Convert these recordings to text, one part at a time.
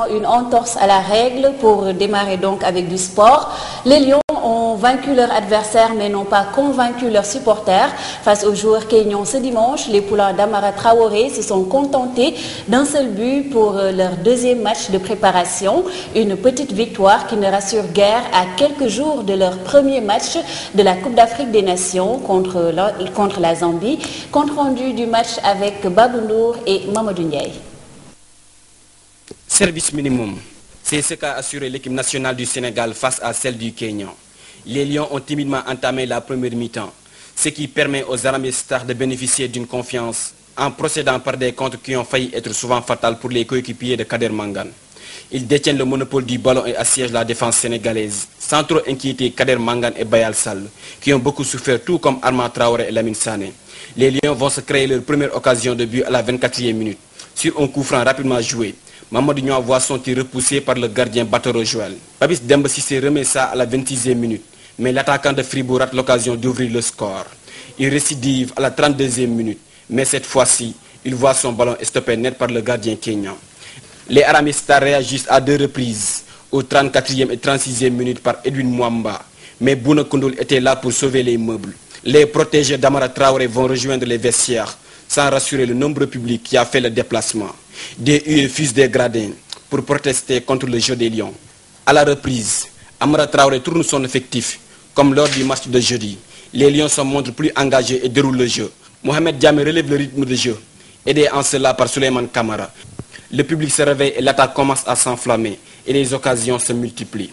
Une entorse à la règle pour démarrer donc avec du sport. Les Lions ont vaincu leur adversaire mais n'ont pas convaincu leurs supporters. Face aux joueurs kenyans ce dimanche, les poulains d'Amara Traoré se sont contentés d'un seul but pour leur deuxième match de préparation. Une petite victoire qui ne rassure guère à quelques jours de leur premier match de la Coupe d'Afrique des Nations contre la Zambie. Compte rendu du match avec Babou Ndour et Mamadou Ndiaye. Service minimum, c'est ce qu'a assuré l'équipe nationale du Sénégal face à celle du Kenya. Les Lions ont timidement entamé la première mi-temps, ce qui permet aux Harambee Stars de bénéficier d'une confiance en procédant par des contres qui ont failli être souvent fatals pour les coéquipiers de Kader Mangane. Ils détiennent le monopole du ballon et assiègent la défense sénégalaise, sans trop inquiéter Kader Mangane et Bayal Sall, qui ont beaucoup souffert tout comme Armand Traoré et Lamine Sané. Les Lions vont se créer leur première occasion de but à la 24e minute, sur un coup franc rapidement joué. Mamadou Niang voit son tir repoussé par le gardien Batoro Joël. Papis Demba Cissé remet ça à la 26e minute, mais l'attaquant de Fribourg rate l'occasion d'ouvrir le score. Il récidive à la 32e minute, mais cette fois-ci, il voit son ballon stoppé net par le gardien kényan. Les Harambee Stars réagissent à deux reprises, aux 34e et 36e minutes par Edwin Mwamba, mais Bouna Koundoul était là pour sauver les meubles. Les protégés d'Amara Traoré vont rejoindre les vestiaires, sans rassurer le nombreux public qui a fait le déplacement. Des huées fusent des gradins pour protester contre le jeu des Lions. À la reprise, Amara Traoré tourne son effectif, comme lors du match de jeudi. Les Lions se montrent plus engagés et déroulent le jeu. Mohamed Diamé relève le rythme de jeu, aidé en cela par Souleymane Kamara. Le public se réveille et l'attaque commence à s'enflammer et les occasions se multiplient.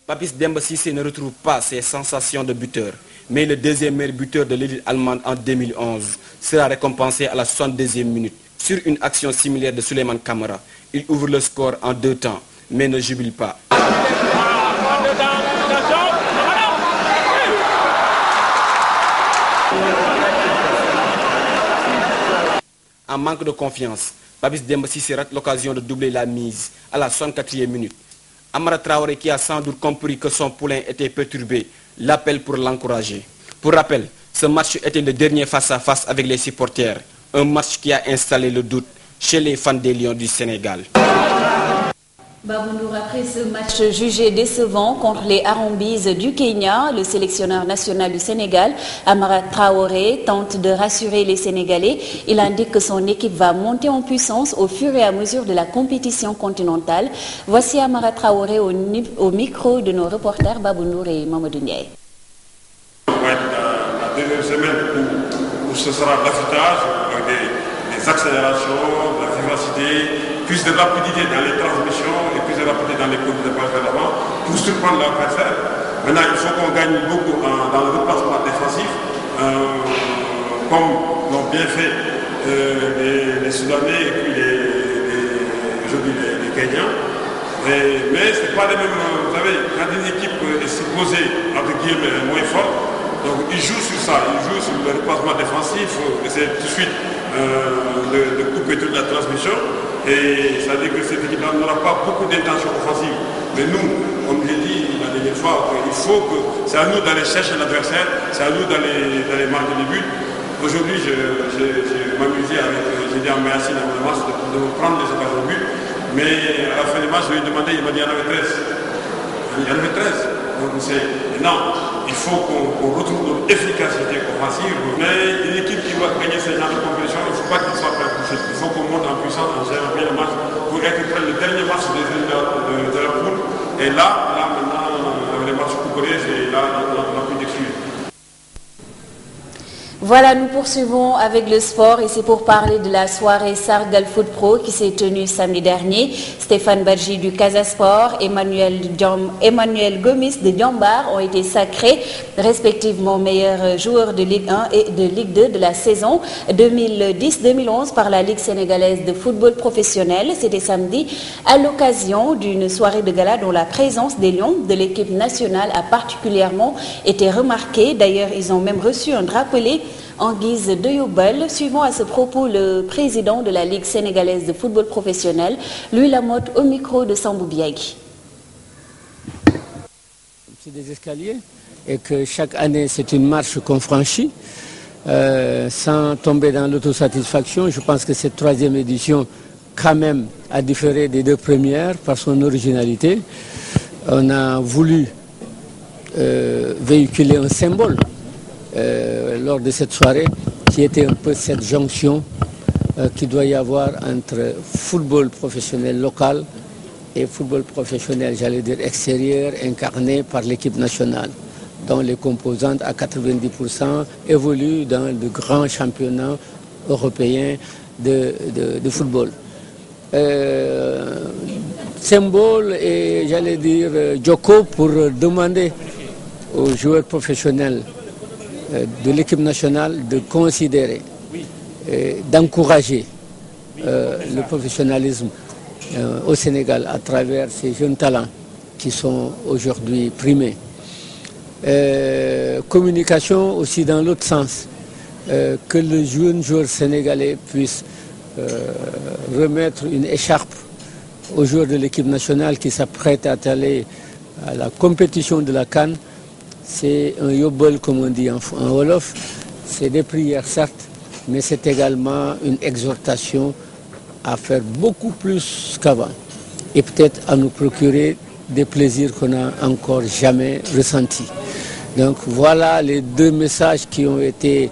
Papis Demba Cissé ne retrouve pas ses sensations de buteur, mais le deuxième meilleur buteur de l'élite allemande en 2011 sera récompensé à la 62e minute. Sur une action similaire de Souleymane Kamara, il ouvre le score en 2 temps, mais ne jubile pas. En manque de confiance, Papis Demba Cissé rate l'occasion de doubler la mise à la 64e minute. Amara Traoré, qui a sans doute compris que son poulain était perturbé, l'appelle pour l'encourager. Pour rappel, ce match était le dernier face-à-face avec les supporters, un match qui a installé le doute chez les fans des Lions du Sénégal. Babou Ndour, après ce match jugé décevant contre les Harambes du Kenya, le sélectionneur national du Sénégal, Amara Traoré, tente de rassurer les Sénégalais. Il indique que son équipe va monter en puissance au fur et à mesure de la compétition continentale. Voici Amara Traoré au micro de nos reporters Babou Ndour et Mamadou Ndiaye. La deuxième semaine où ce sera l'affûtage, des accélérations, de la vivacité, plus de rapidité dans les transmissions et plus de rapidité dans les cours de passe vers l'avant pour surprendre l'adversaire. Maintenant, il faut qu'on gagne beaucoup dans le replacement défensif, comme l'ont bien fait les Soudanais et puis aujourd'hui les Kenyans. Mais ce n'est pas les mêmes. Vous savez, quand une équipe est supposée, entre guillemets, moins forte, donc ils jouent sur ça, ils jouent sur le replacement défensif, essayer tout de suite de couper toute la transmission. Et ça veut dire que cette équipe-là n'aura pas beaucoup d'intention offensive. Mais nous, comme j'ai dit la dernière fois, il faut que c'est à nous d'aller chercher l'adversaire, c'est à nous d'aller marquer des buts. Aujourd'hui, je m'amusais avec, j'ai dit à Merci dans le match de prendre les occasions de but. Mais à la fin du match, je lui ai demandé, il m'a dit il y en avait 13. Il y en avait 13. Donc non, il faut qu'on retrouve notre efficacité offensive. Mais une équipe qui va gagner ce genre de compétition, il ne faut pas qu'il soit perpétué. Il faut qu'on monte en puissance, en gérant bien le match pour récupérer le dernier match de la poule. Et là maintenant, avec les matchs couperés, là, on n'a plus d'excuses. Voilà, nous poursuivons avec le sport et c'est pour parler de la soirée Sargal Foot Pro qui s'est tenue samedi dernier. Stéphane Badji du Casa Sport, Emmanuel Gomis de Diambar ont été sacrés respectivement meilleurs joueurs de Ligue 1 et de Ligue 2 de la saison 2010-2011 par la Ligue sénégalaise de football professionnel. C'était samedi à l'occasion d'une soirée de gala dont la présence des Lions de l'équipe nationale a particulièrement été remarquée. D'ailleurs, ils ont même reçu un drapelet en guise de yobel. Suivant à ce propos le président de la Ligue sénégalaise de football professionnel, Louis Lamotte, au micro de Sambou Biagui. C'est des escaliers et que chaque année c'est une marche qu'on franchit sans tomber dans l'autosatisfaction. Je pense que cette 3e édition quand même a différé des 2 premières par son originalité. On a voulu véhiculer un symbole lors de cette soirée qui était un peu cette jonction qu'il doit y avoir entre football professionnel local et football professionnel, j'allais dire extérieur, incarné par l'équipe nationale, dont les composantes à 90% évoluent dans le grand championnat européen de football. Symbole et j'allais dire Joko pour demander aux joueurs professionnels de l'équipe nationale de considérer, d'encourager le professionnalisme au Sénégal à travers ces jeunes talents qui sont aujourd'hui primés. Communication aussi dans l'autre sens, que le jeune joueur sénégalais puisse remettre une écharpe aux joueurs de l'équipe nationale qui s'apprêtent à aller à la compétition de la CAN. C'est un yobol comme on dit en Wolof, c'est des prières certes, mais c'est également une exhortation à faire beaucoup plus qu'avant et peut-être à nous procurer des plaisirs qu'on n'a encore jamais ressentis. Donc voilà les 2 messages qui ont été,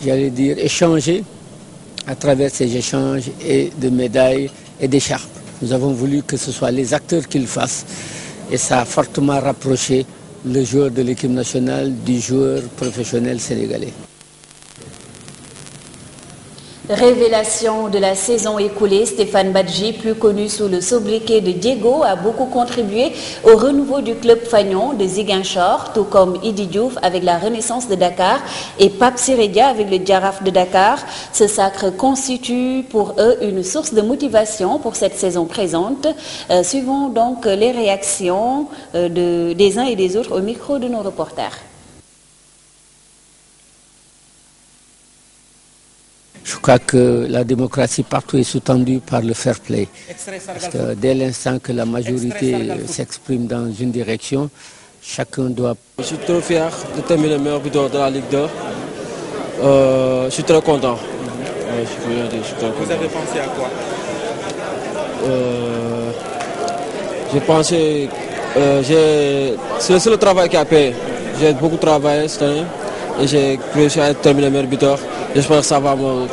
j'allais dire, échangés à travers ces échanges et de médailles et d'écharpes. Nous avons voulu que ce soit les acteurs qui le fassent et ça a fortement rapproché le joueur de l'équipe nationale du joueur professionnel sénégalais. Révélation de la saison écoulée, Stéphane Badji, plus connu sous le sobriquet de Diego, a beaucoup contribué au renouveau du club fagnon de Ziguinchor, tout comme Idi Diouf avec la Renaissance de Dakar et Pape Siredia avec le Djaraf de Dakar. Ce sacre constitue pour eux une source de motivation pour cette saison présente. Suivons donc les réactions des uns et des autres au micro de nos reporters. Je crois que la démocratie partout est sous-tendue par le fair play. Parce que dès l'instant que la majorité s'exprime dans une direction, chacun doit... Je suis trop fier de terminer le meilleur buteur de la Ligue 2. Je suis très content. Vous avez pensé à quoi? J'ai pensé... c'est le travail qui a payé. J'ai beaucoup travaillé cette année et j'ai réussi à terminer le meilleur buteur. J'espère que ça va avoir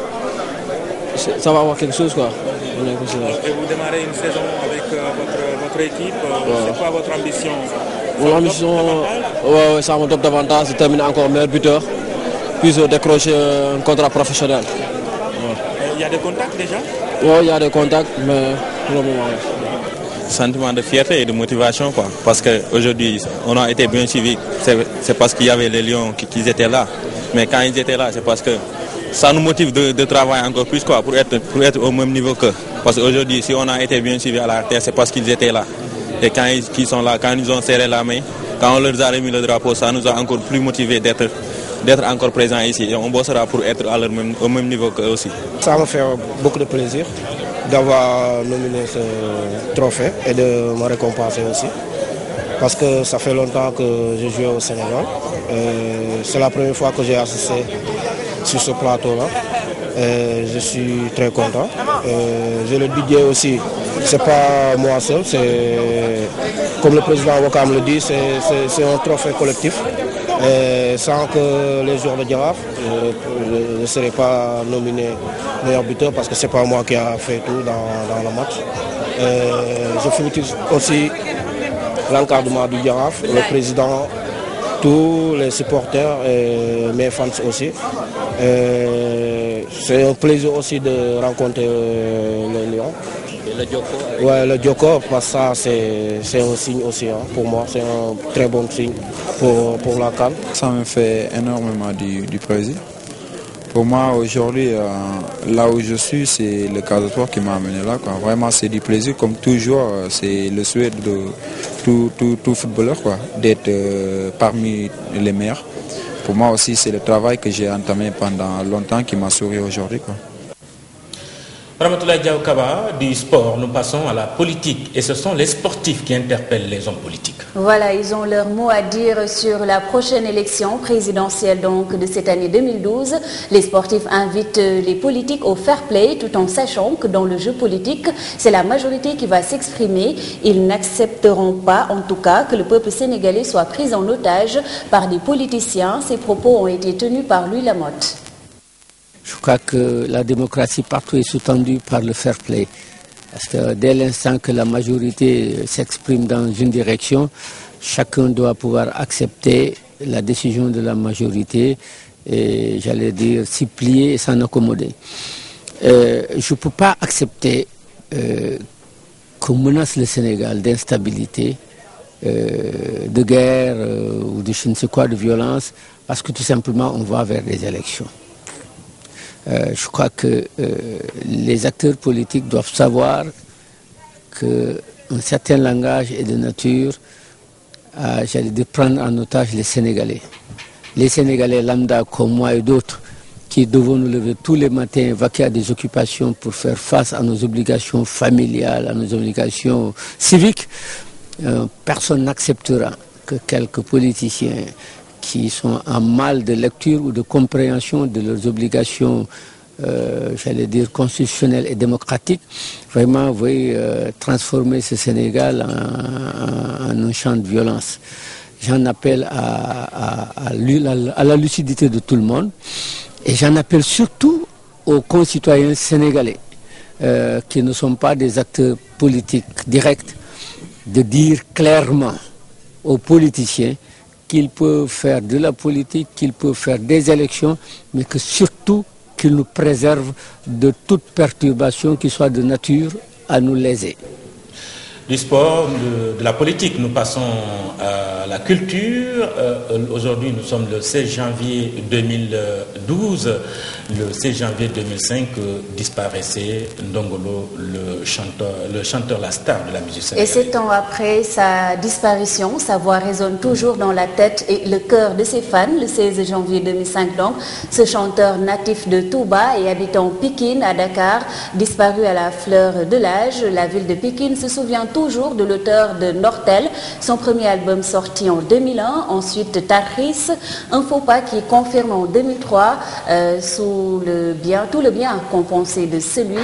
quelque chose, quoi. Et vous démarrez une saison avec votre équipe. C'est quoi votre ambition? Mon ambition, ouais, c'est mon top d'avantage, c'est de terminer encore meilleur buteur, puis décrocher un contrat professionnel. Il y a des contacts déjà? Oui, il y a des contacts, mais pour le moment. Sentiment de fierté et de motivation, quoi. Parce qu'aujourd'hui, on a été bien suivis. C'est parce qu'il y avait les Lions qui étaient là. Mais quand ils étaient là, c'est parce que ça nous motive de travailler encore plus, quoi, pour être au même niveau qu'eux. Parce qu'aujourd'hui, si on a été bien suivis à la terre, c'est parce qu'ils étaient là. Et quand ils sont là, quand ils nous ont serré la main, quand on leur a remis le drapeau, ça nous a encore plus motivés d'être encore présents ici. Et on bossera pour être au même niveau qu'eux aussi. Ça me fait beaucoup de plaisir d'avoir nominé ce trophée et de me récompenser aussi. Parce que ça fait longtemps que je joue au Sénégal. C'est la première fois que j'ai assisté sur ce plateau-là. Je suis très content. Je le dis aussi, c'est pas moi seul, c'est comme le président Wakam le dit, c'est un trophée collectif. Sans que les joueurs de Djaraf, je ne serais pas nominé meilleur buteur parce que c'est pas moi qui a fait tout dans le match. Je félicite aussi l'encadrement du Djaraf, le président, tous les supporters et mes fans aussi. C'est un plaisir aussi de rencontrer les Lions. Et le Djoko? Ouais, le Djoko, parce que ça c'est un signe aussi, hein, pour moi, c'est un très bon signe pour la CAN. Ça me fait énormément du plaisir. Pour moi, aujourd'hui, là où je suis, c'est le Casa Sport qui m'a amené là, quoi. Vraiment, c'est du plaisir. Comme toujours, c'est le souhait de tout footballeur, d'être parmi les meilleurs. Pour moi aussi, c'est le travail que j'ai entamé pendant longtemps qui m'a souri aujourd'hui, quoi. Ramatoulaye Diaw Kaba, du sport, nous passons à la politique. Et ce sont les sportifs qui interpellent les hommes politiques. Voilà, ils ont leur mot à dire sur la prochaine élection présidentielle donc de cette année 2012. Les sportifs invitent les politiques au fair play tout en sachant que dans le jeu politique, c'est la majorité qui va s'exprimer. Ils n'accepteront pas, en tout cas, que le peuple sénégalais soit pris en otage par des politiciens. Ces propos ont été tenus par Louis Lamotte. Je crois que la démocratie partout est sous-tendue par le fair play. Parce que dès l'instant que la majorité s'exprime dans une direction, chacun doit pouvoir accepter la décision de la majorité et, j'allais dire, s'y plier et s'en accommoder. Je ne peux pas accepter qu'on menace le Sénégal d'instabilité, de guerre ou de je ne sais quoi, de violence, parce que tout simplement on va vers des élections. Je crois que les acteurs politiques doivent savoir qu'un certain langage est de nature à, j'allais dire, prendre en otage les Sénégalais. Les Sénégalais lambda comme moi et d'autres qui devons nous lever tous les matins, vaquer à des occupations pour faire face à nos obligations familiales, à nos obligations civiques, personne n'acceptera que quelques politiciens qui sont en mal de lecture ou de compréhension de leurs obligations, j'allais dire, constitutionnelles et démocratiques, vraiment veuillent transformer ce Sénégal en un champ de violence. J'en appelle à la lucidité de tout le monde et j'en appelle surtout aux concitoyens sénégalais qui ne sont pas des acteurs politiques directs, de dire clairement aux politiciens qu'ils peuvent faire de la politique, qu'ils peuvent faire des élections, mais que surtout qu'ils nous préservent de toute perturbation qui soit de nature à nous léser. Du sport, de la politique, nous passons à la culture. Aujourd'hui, nous sommes le 16 janvier 2012. Le 16 janvier 2005, disparaissait Ndongolo, le chanteur, la star de la musique sénégalaise. Et 7 ans après sa disparition, sa voix résonne toujours dans la tête et le cœur de ses fans. Le 16 janvier 2005, donc, ce chanteur natif de Touba et habitant Pikine à Dakar, disparu à la fleur de l'âge. La ville de Pikine se souvient toujours de l'auteur de Nortel, son premier album sorti en 2001, ensuite Tarhis, un faux pas qui confirme en 2003 tout le bien compensé de celui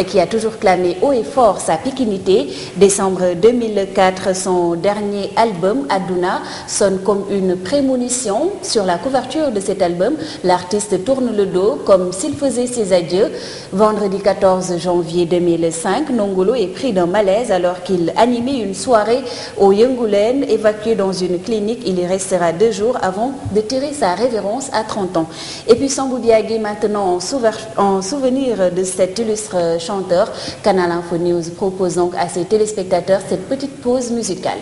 qui a toujours clamé haut et fort sa pikinité. Décembre 2004, son dernier album, Aduna, sonne comme une prémonition. Sur la couverture de cet album, l'artiste tourne le dos comme s'il faisait ses adieux. Vendredi 14 janvier 2005, Ndongolo est pris d'un malaise alors qu'il animait une soirée au Yengoulen. Évacué dans une clinique, il y restera 2 jours avant de tirer sa révérence à 30 ans. Et puis Sambou Diagui, maintenant en souvenir de cet illustre chanteur, Canal Info News propose donc à ses téléspectateurs cette petite pause musicale.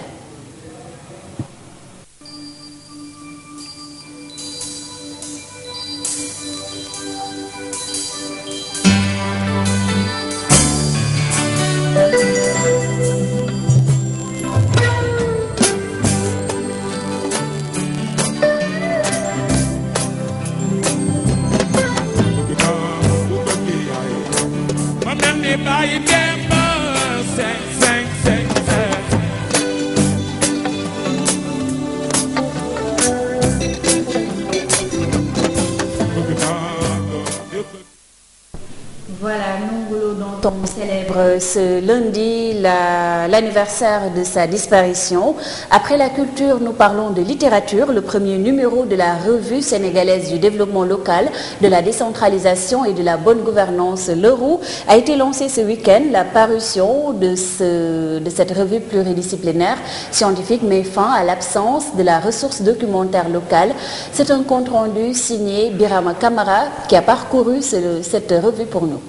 Voilà, Ndongolo dont on célèbre ce lundi l'anniversaire de sa disparition. Après la culture, nous parlons de littérature. Le premier numéro de la revue sénégalaise du développement local, de la décentralisation et de la bonne gouvernance, Le Roux, a été lancé ce week-end. La parution de cette revue pluridisciplinaire scientifique met fin à l'absence de la ressource documentaire locale. C'est un compte-rendu signé Birama Kamara qui a parcouru cette revue pour nous.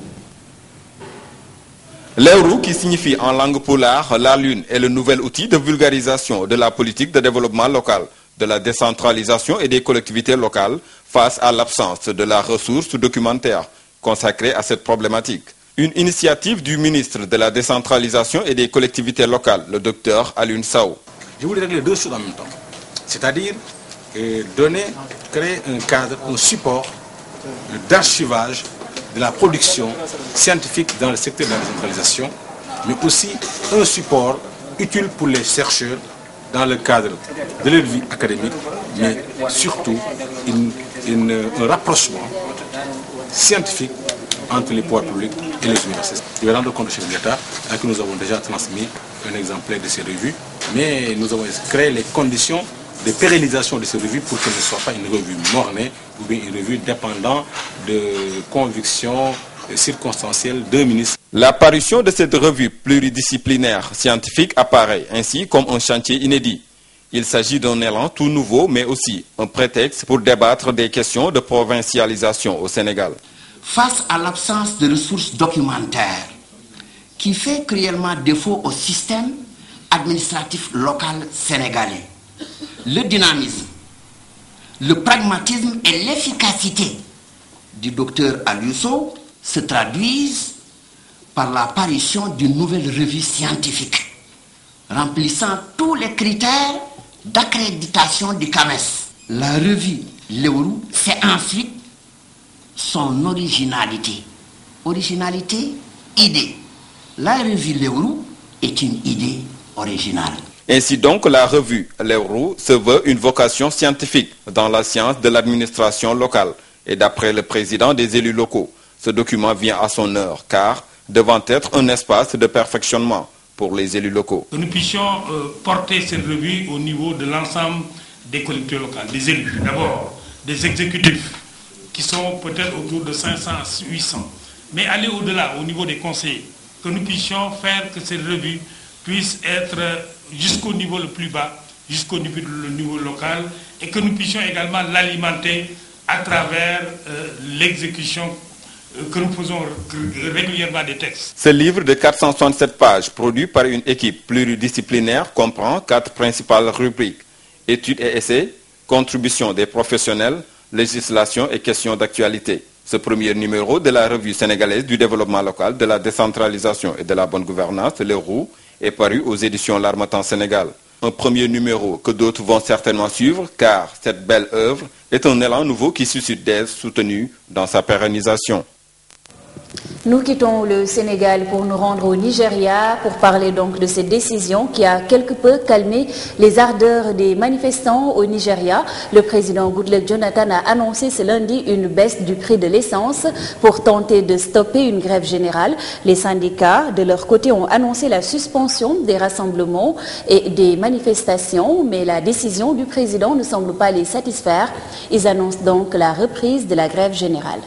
L'Euro, qui signifie en langue polaire la lune, est le nouvel outil de vulgarisation de la politique de développement local, de la décentralisation et des collectivités locales face à l'absence de la ressource documentaire consacrée à cette problématique. Une initiative du ministre de la décentralisation et des collectivités locales, le docteur Alioune Sow. Je voulais régler 2 choses en même temps, c'est-à-dire créer un cadre, un support d'archivage de la production scientifique dans le secteur de la décentralisation, mais aussi un support utile pour les chercheurs dans le cadre de leur vie académique, mais surtout un rapprochement scientifique entre les pouvoirs publics et les universités. Je vais rendre compte de chef de l'État à qui nous avons déjà transmis un exemplaire de ces revues, mais nous avons créé les conditions de pérennisation de ces revues pour que ce ne soit pas une revue mornée ou bien une revue dépendant de convictions circonstancielles d'un ministre. L'apparition de cette revue pluridisciplinaire scientifique apparaît ainsi comme un chantier inédit. Il s'agit d'un élan tout nouveau, mais aussi un prétexte pour débattre des questions de provincialisation au Sénégal. Face à l'absence de ressources documentaires qui fait cruellement défaut au système administratif local sénégalais, le dynamisme, le pragmatisme et l'efficacité du docteur Aliou Sow se traduisent par l'apparition d'une nouvelle revue scientifique remplissant tous les critères d'accréditation du CAMES. La revue Lewru, c'est ensuite son originalité. Originalité, idée. La revue Lewru est une idée originale. Ainsi donc, la revue Lewru se veut une vocation scientifique dans la science de l'administration locale. Et d'après le président des élus locaux, ce document vient à son heure, car devant être un espace de perfectionnement pour les élus locaux. Que nous puissions porter cette revue au niveau de l'ensemble des collectivités locales, des élus, d'abord des exécutifs, qui sont peut-être autour de 500 à 800, mais aller au-delà, au niveau des conseillers, que nous puissions faire que cette revue puisse être jusqu'au niveau le plus bas, jusqu'au niveau local, et que nous puissions également l'alimenter à travers l'exécution que nous faisons régulièrement des textes. Ce livre de 467 pages, produit par une équipe pluridisciplinaire, comprend 4 principales rubriques: études et essais, contributions des professionnels, législation et questions d'actualité. Ce premier numéro de la revue sénégalaise du développement local, de la décentralisation et de la bonne gouvernance, Lewru, est paru aux éditions L'Harmattan Sénégal. Un premier numéro que d'autres vont certainement suivre, car cette belle œuvre est un élan nouveau qui suscite d'être soutenu dans sa pérennisation. Nous quittons le Sénégal pour nous rendre au Nigeria pour parler donc de cette décision qui a quelque peu calmé les ardeurs des manifestants au Nigeria. Le président Goodluck Jonathan a annoncé ce lundi une baisse du prix de l'essence pour tenter de stopper une grève générale. Les syndicats, de leur côté, ont annoncé la suspension des rassemblements et des manifestations, mais la décision du président ne semble pas les satisfaire. Ils annoncent donc la reprise de la grève générale.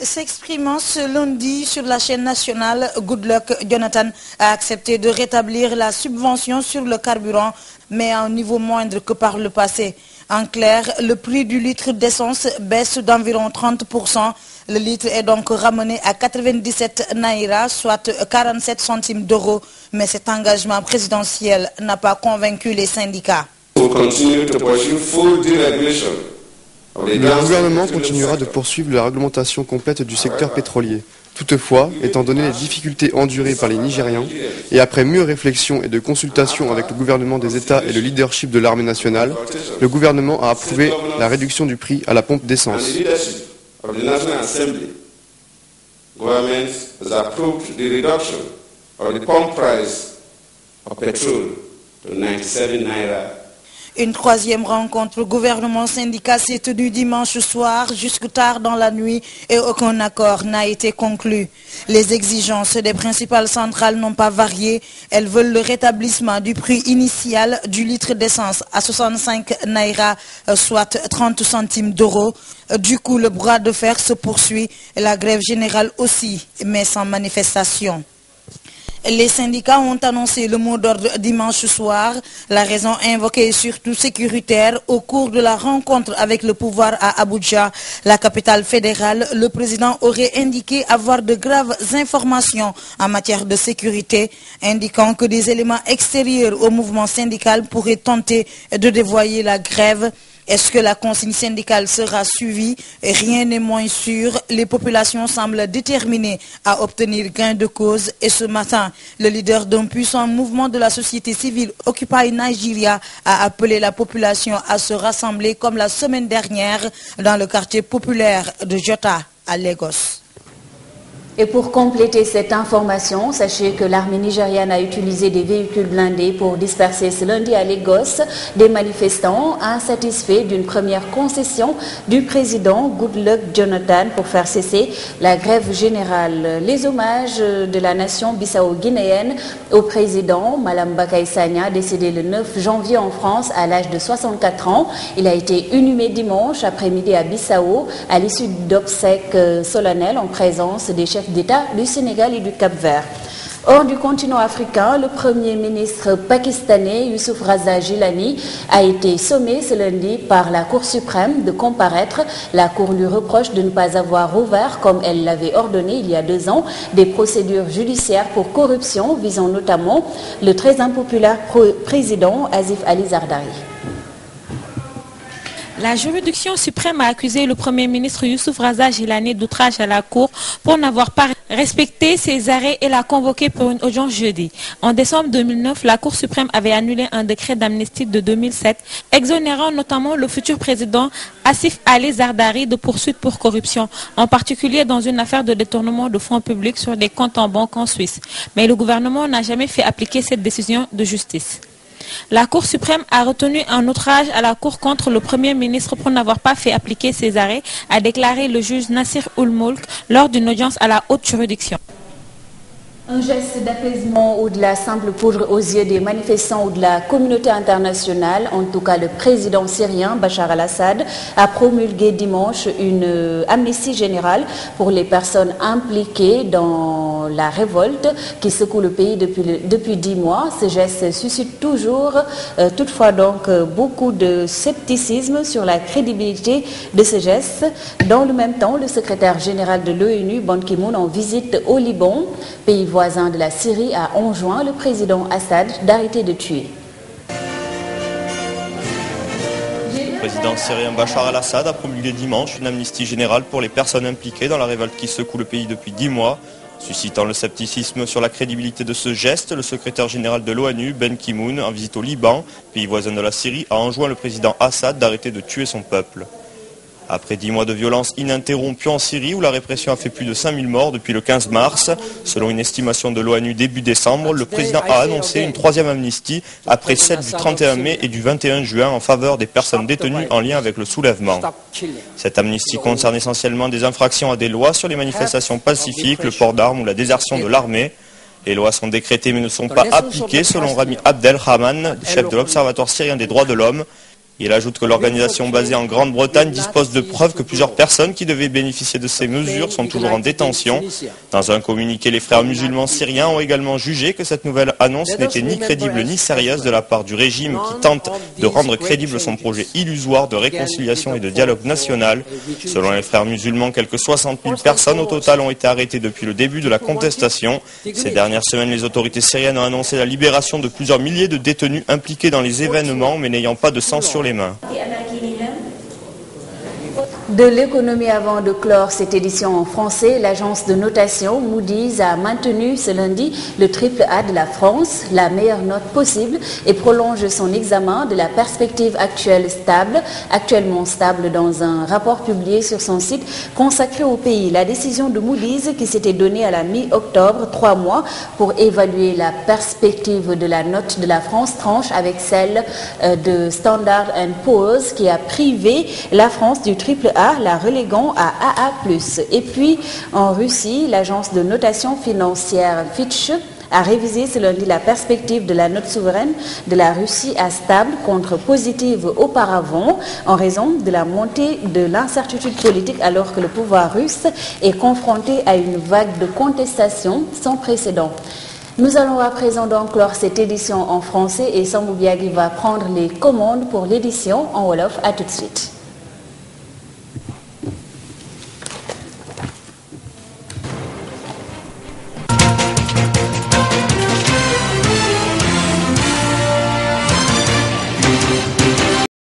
S'exprimant ce lundi sur la chaîne nationale, Goodluck Jonathan a accepté de rétablir la subvention sur le carburant, mais à un niveau moindre que par le passé. En clair, le prix du litre d'essence baisse d'environ 30%. Le litre est donc ramené à 97 naira, soit 47 centimes d'euros. Mais cet engagement présidentiel n'a pas convaincu les syndicats. Le gouvernement continuera de poursuivre la réglementation complète du secteur pétrolier. Toutefois, étant donné les difficultés endurées par les Nigérians, et après mûre réflexion et de consultation avec le gouvernement des États et le leadership de l'armée nationale, le gouvernement a approuvé la réduction du prix à la pompe d'essence. Une troisième rencontre gouvernement-syndicat s'est tenue dimanche soir jusque tard dans la nuit et aucun accord n'a été conclu. Les exigences des principales centrales n'ont pas varié. Elles veulent le rétablissement du prix initial du litre d'essence à 65 naira, soit 30 centimes d'euros. Du coup, le bras de fer se poursuit et la grève générale aussi, mais sans manifestation. Les syndicats ont annoncé le mot d'ordre dimanche soir. La raison invoquée est surtout sécuritaire. Au cours de la rencontre avec le pouvoir à Abuja, la capitale fédérale, le président aurait indiqué avoir de graves informations en matière de sécurité, indiquant que des éléments extérieurs au mouvement syndical pourraient tenter de dévoyer la grève. Est-ce que la consigne syndicale sera suivie? Rien n'est moins sûr. Les populations semblent déterminées à obtenir gain de cause. Et ce matin, le leader d'un puissant mouvement de la société civile Occupy Nigeria a appelé la population à se rassembler comme la semaine dernière dans le quartier populaire de Jota à Lagos. Et pour compléter cette information, sachez que l'armée nigériane a utilisé des véhicules blindés pour disperser ce lundi à Lagos des manifestants insatisfaits d'une première concession du président Goodluck Jonathan pour faire cesser la grève générale. Les hommages de la nation bissau-guinéenne au président Malam Bakay Sagna, décédé le 9 janvier en France à l'âge de 64 ans. Il a été inhumé dimanche après-midi à Bissau à l'issue d'obsèques solennelles en présence des chefs d'État du Sénégal et du Cap-Vert. Hors du continent africain, le Premier ministre pakistanais Youssouf Raza Gilani a été sommé ce lundi par la Cour suprême de comparaître. La Cour lui reproche de ne pas avoir ouvert, comme elle l'avait ordonné il y a 2 ans, des procédures judiciaires pour corruption visant notamment le très impopulaire président Asif Ali Zardari. La juridiction suprême a accusé le Premier ministre Youssouf Raza Gilani d'outrage à la Cour pour n'avoir pas respecté ses arrêts et l'a convoqué pour une audience jeudi. En décembre 2009, la Cour suprême avait annulé un décret d'amnistie de 2007, exonérant notamment le futur président Asif Ali Zardari de poursuites pour corruption, en particulier dans une affaire de détournement de fonds publics sur des comptes en banque en Suisse. Mais le gouvernement n'a jamais fait appliquer cette décision de justice. La Cour suprême a retenu un outrage à la Cour contre le Premier ministre pour n'avoir pas fait appliquer ses arrêts, a déclaré le juge Nassir Oul-Moulk lors d'une audience à la haute juridiction. Un geste d'apaisement ou de la simple poudre aux yeux des manifestants ou de la communauté internationale, en tout cas le président syrien Bachar al-Assad a promulgué dimanche une amnistie générale pour les personnes impliquées dans la révolte qui secoue le pays depuis 10 mois. Ce geste suscite toutefois donc beaucoup de scepticisme sur la crédibilité de ce geste. Dans le même temps, le secrétaire général de l'ONU, Ban Ki-moon, en visite au Liban, pays voisin de la Syrie, a enjoint le président Assad d'arrêter de tuer. Le président syrien Bachar al-Assad a promulgué dimanche une amnistie générale pour les personnes impliquées dans la révolte qui secoue le pays depuis 10 mois. Suscitant le scepticisme sur la crédibilité de ce geste, le secrétaire général de l'ONU, Ban Ki-moon, en visite au Liban, pays voisin de la Syrie, a enjoint le président Assad d'arrêter de tuer son peuple. Après 10 mois de violence ininterrompue en Syrie où la répression a fait plus de 5000 morts depuis le 15 mars, selon une estimation de l'ONU début décembre, le président a annoncé une 3e amnistie après celle du 31 mai et du 21 juin en faveur des personnes détenues en lien avec le soulèvement. Cette amnistie concerne essentiellement des infractions à des lois sur les manifestations pacifiques, le port d'armes ou la désertion de l'armée. Les lois sont décrétées mais ne sont pas appliquées selon Rami Abdelrahman, chef de l'Observatoire syrien des droits de l'homme. Il ajoute que l'organisation basée en Grande-Bretagne dispose de preuves que plusieurs personnes qui devaient bénéficier de ces mesures sont toujours en détention. Dans un communiqué, les frères musulmans syriens ont également jugé que cette nouvelle annonce n'était ni crédible ni sérieuse de la part du régime qui tente de rendre crédible son projet illusoire de réconciliation et de dialogue national. Selon les frères musulmans, quelques 60 000 personnes au total ont été arrêtées depuis le début de la contestation. Ces dernières semaines, les autorités syriennes ont annoncé la libération de plusieurs milliers de détenus impliqués dans les événements mais n'ayant pas de sang sur les mains. De l'économie avant de clore cette édition en français, l'agence de notation Moody's a maintenu ce lundi le triple A de la France, la meilleure note possible, et prolonge son examen de la perspective actuellement stable dans un rapport publié sur son site consacré au pays. La décision de Moody's qui s'était donnée à la mi-octobre 3 mois pour évaluer la perspective de la note de la France tranche avec celle de Standard & Poor's qui a privé la France du triple A, la reléguant à AA+. Et puis, en Russie, l'agence de notation financière Fitch a révisé ce lundi la perspective de la note souveraine de la Russie à stable contre positive auparavant en raison de la montée de l'incertitude politique alors que le pouvoir russe est confronté à une vague de contestation sans précédent. Nous allons à présent donc clore cette édition en français et Sambou Biagui va prendre les commandes pour l'édition en Wolof. À tout de suite.